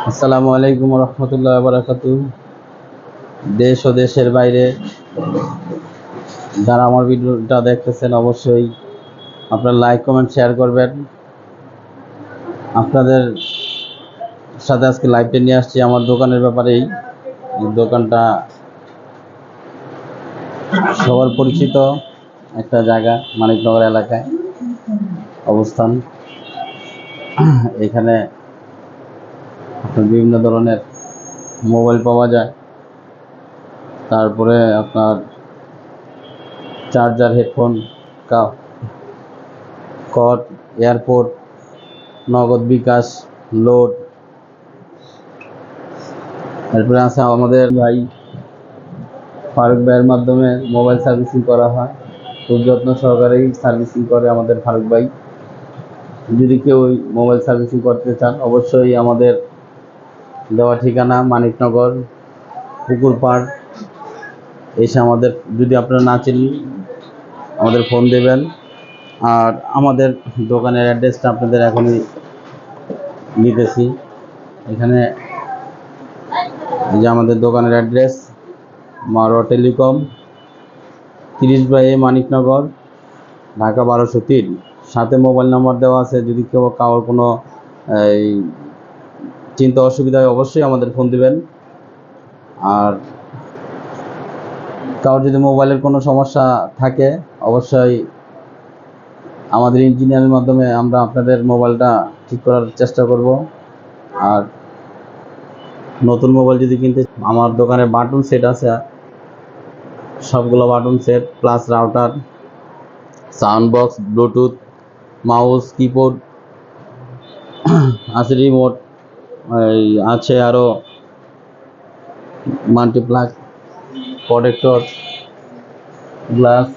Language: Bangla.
আসসালামু আলাইকুম রহমতুল্লাহ বারাকাতু। দেশ ও দেশের বাইরে যারা আমার ভিডিওটা দেখতেছেন, অবশ্যই আপনারা লাইক কমেন্ট শেয়ার করবেন। আপনাদের সাথে আজকে লাইভে নিয়ে আসছি আমার দোকানের ব্যাপারেই। এই দোকানটা সবার পরিচিত একটা জায়গা, মানিকনগর এলাকায় অবস্থান। এখানে আপনার বিভিন্ন ধরনের মোবাইল পাওয়া যায়, তারপরে আপনার চার্জার, হেডফোন, কট, এয়ারপোর্ট, নগদ, বিকাশ, লোড। তারপরে আছে আমাদের ভাই ফারুক ভাইয়ের মাধ্যমে মোবাইল সার্ভিসিং করা হয়। খুব যত্ন সহকারেই সার্ভিসিং করে আমাদের ফারুক ভাই। যদি কেউ মোবাইল সার্ভিসিং করতে চান, অবশ্যই আমাদের দেওয়া ঠিকানা মানিকনগর পুকুর পাড় এসে আমাদের, যদি আপনারা না চিনেন, আমাদের ফোন দেবেন। আর আমাদের দোকানের অ্যাড্রেসটা আপনাদের এখনই নিতেছি। এখানে এই যে আমাদের দোকানের address, Marwah telecom, 30/A Maniknagar, Dhaka 1203। সাথে মোবাইল নাম্বার দেওয়া আছে। যদি কেউ কারোর কোনো এই চিন্তা অসুবিধা হয়, অবশ্যই আমাদের ফোন দিবেন। আর কারোর যদি মোবাইলের কোনো সমস্যা থাকে, অবশ্যই আমাদের ইঞ্জিনিয়ারের মাধ্যমে আমরা আপনাদের মোবাইলটা ঠিক করার চেষ্টা করব। আর নতুন মোবাইল যদি কিনতে, আমার দোকানে বাটন সেট আছে, সবগুলো button set plus router, sound box, Bluetooth, mouse, keyboard আছে, রিমোট আছে, আরও মাল্টিপ্লাগ, প্রোটেক্টর, গ্লাস।